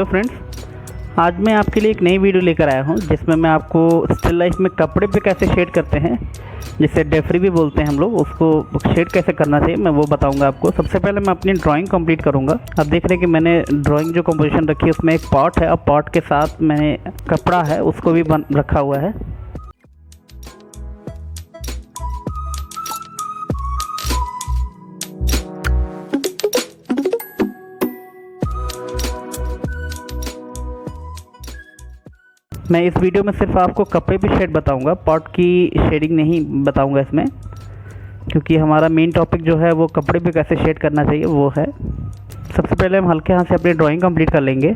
Friends, आज मैं आपके लिए एक नई वीडियो लेकर आया हूं जिसमें मैं आपको स्टिल लाइफ में कपड़े पे कैसे शेड करते हैं, जिसे डेफरी भी बोलते हैं हम लोग, उसको शेड कैसे करना चाहिए मैं वो बताऊंगा आपको। सबसे पहले मैं अपनी ड्राइंग कंप्लीट करूंगा। अब देख रहे हैं कि मैंने ड्राइंग जो कंपोजिशन रखी है उसमें एक पॉट है, अब पॉट के साथ मैंने कपड़ा है उसको भी रखा हुआ है। मैं इस वीडियो में सिर्फ आपको कपड़े पे शेड बताऊंगा, पॉट की शेडिंग नहीं बताऊंगा इसमें, क्योंकि हमारा मेन टॉपिक जो है वो कपड़े पे कैसे शेड करना चाहिए वो है। सबसे पहले हम हल्के हाथ से अपनी ड्राइंग कंप्लीट कर लेंगे।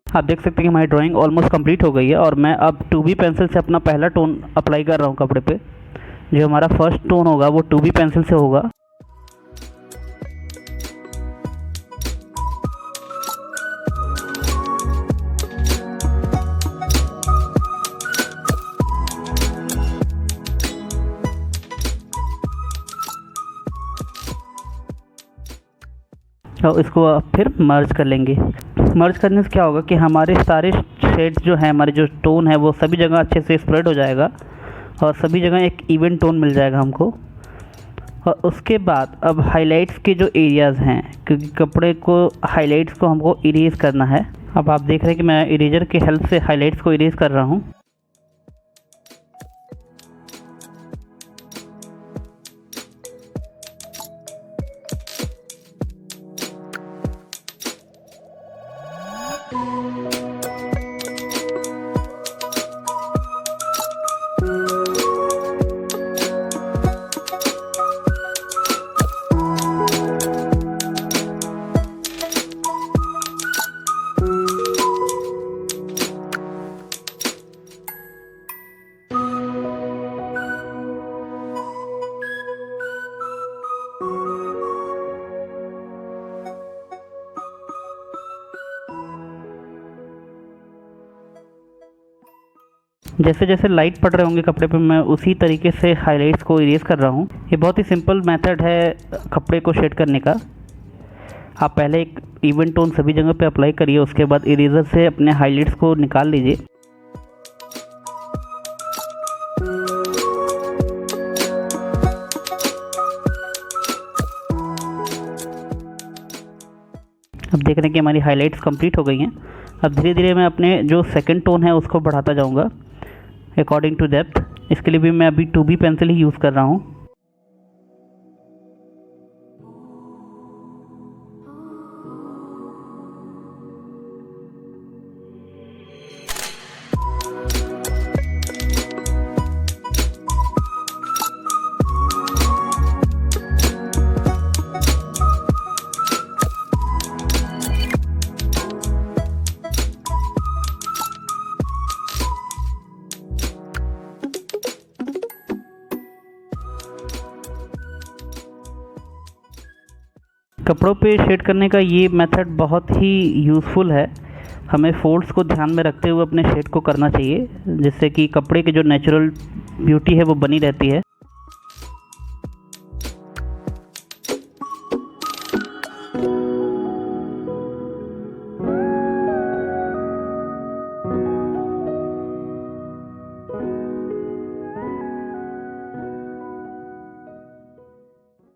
आप देख सकते हैं कि हमारी ड्राइंग ऑलमोस्ट कंप्लीट हो गई है और मैं अब 2B पेंसिल से अपना पहला टोन अप्लाई कर रहा हूँ कपड़े पे। जो हमारा फर्स्ट टोन होगा वो 2B पेंसिल से होगा। और इसको फिर मर्ज कर लेंगे। मर्ज करने से क्या होगा कि हमारे सारे शेड्स जो हैं, हमारे जो टोन है वो सभी जगह अच्छे से स्प्रेड हो जाएगा और सभी जगह एक इवन टोन मिल जाएगा हमको। और उसके बाद अब हाइलाइट्स के जो एरियाज़ हैं, क्योंकि कपड़े को हाइलाइट्स को हमको इरेज करना है। अब आप देख रहे हैं कि मैं इरेजर की हेल्प से हाइलाइट्स को इरेज कर रहा हूँ। जैसे जैसे लाइट पड़ रहे होंगे कपड़े पे, मैं उसी तरीके से हाइलाइट्स को इरेज कर रहा हूँ। ये बहुत ही सिंपल मेथड है कपड़े को शेड करने का। आप पहले एक इवन टोन सभी जगह पे अप्लाई करिए, उसके बाद इरेजर से अपने हाइलाइट्स को निकाल लीजिए। अब देख रहे हैं कि हमारी हाइलाइट्स कंप्लीट हो गई हैं। अब धीरे धीरे मैं अपने जो सेकंड टोन है उसको बढ़ाता जाऊंगा अकॉर्डिंग टू डेप्थ। इसके लिए भी मैं अभी 2B पेंसिल ही यूज़ कर रहा हूँ। कपड़ों पे शेड करने का ये मेथड बहुत ही यूज़फुल है। हमें फोल्ड्स को ध्यान में रखते हुए अपने शेड को करना चाहिए, जिससे कि कपड़े की जो नेचुरल ब्यूटी है वो बनी रहती है।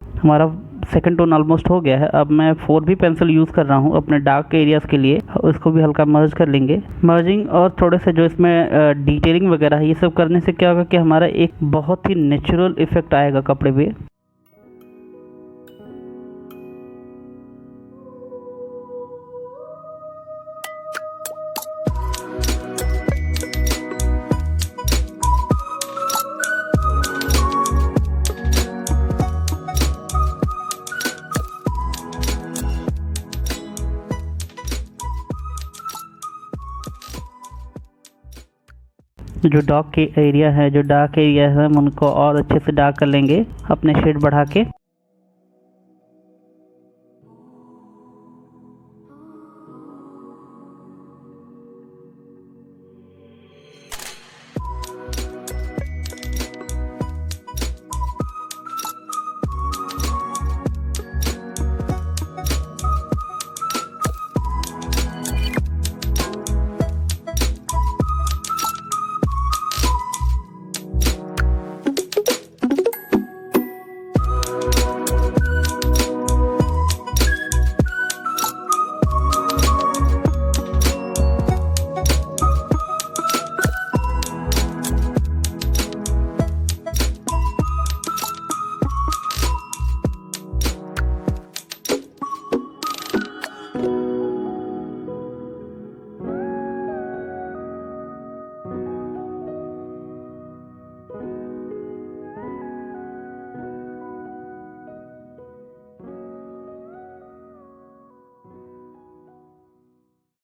हमारा सेकंड टोन ऑलमोस्ट हो गया है। अब मैं 4B पेंसिल यूज़ कर रहा हूँ अपने डार्क एरियाज़ के लिए। उसको भी हल्का मर्ज कर लेंगे। मर्जिंग और थोड़े से जो इसमें डिटेलिंग वगैरह है, ये सब करने से क्या होगा कि हमारा एक बहुत ही नेचुरल इफेक्ट आएगा कपड़े पे। जो डार्क एरिया है हम उनको और अच्छे से डार्क कर लेंगे अपने शेड बढ़ा के।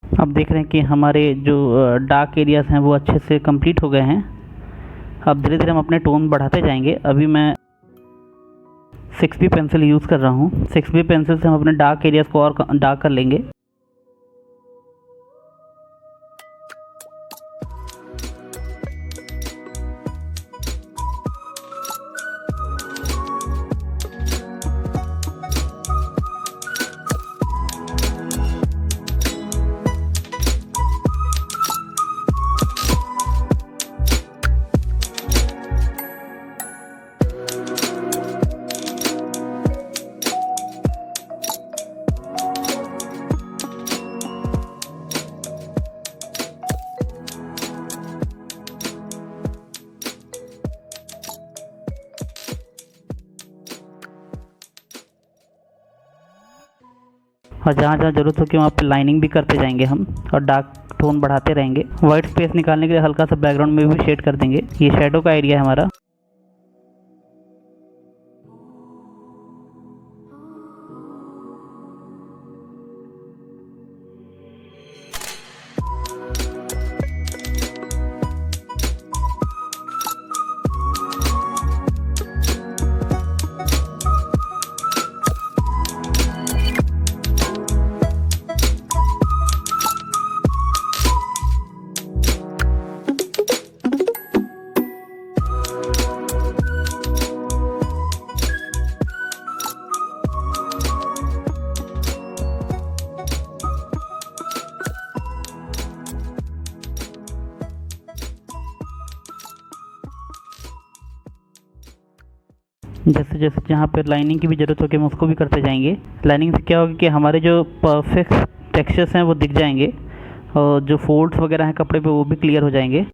अब देख रहे हैं कि हमारे जो डार्क एरियाज़ हैं वो अच्छे से कंप्लीट हो गए हैं। अब धीरे धीरे हम अपने टोन बढ़ाते जाएंगे। अभी मैं 6B पेंसिल यूज़ कर रहा हूँ। 6B पेंसिल से हम अपने डार्क एरियाज़ को और डार्क कर लेंगे। और जहाँ जहाँ ज़रूरत हो कि वहाँ पे लाइनिंग भी करते जाएंगे हम और डार्क टोन बढ़ाते रहेंगे। वाइट स्पेस निकालने के लिए हल्का सा बैकग्राउंड में भी शेड कर देंगे। ये शेडो का एरिया है हमारा। जैसे जैसे जहाँ पर लाइनिंग की भी ज़रूरत होगी हम उसको भी करते जाएंगे। लाइनिंग से क्या होगा कि हमारे जो परफेक्ट टेक्सचर्स हैं वो दिख जाएंगे और जो फोल्ड्स वगैरह हैं कपड़े पे वो भी क्लियर हो जाएंगे।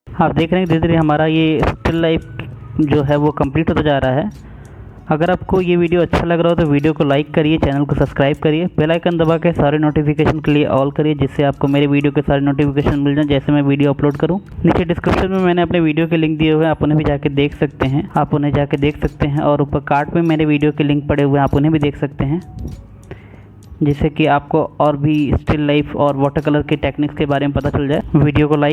आप देख रहे हैं धीरे धीरे हमारा ये स्टिल लाइफ जो है वो कंप्लीट होता जा रहा है। अगर आपको ये वीडियो अच्छा लग रहा हो तो वीडियो को लाइक करिए, चैनल को सब्सक्राइब करिए, बेल आइकन दबा के सारे नोटिफिकेशन के लिए ऑल करिए, जिससे आपको मेरे वीडियो के सारे नोटिफिकेशन मिल जाए जैसे मैं वीडियो अपलोड करूँ। नीचे डिस्क्रिप्शन में मैंने अपने वीडियो के लिंक दिए हुए हैं, आप उन्हें भी जाके देख सकते हैं, और ऊपर कार्ड में मेरे वीडियो के लिंक पड़े हुए हैं, आप उन्हें भी देख सकते हैं, जिससे कि आपको और भी स्टिल लाइफ और वाटर कलर के टेक्निक्स के बारे में पता चल जाए। वीडियो को लाइक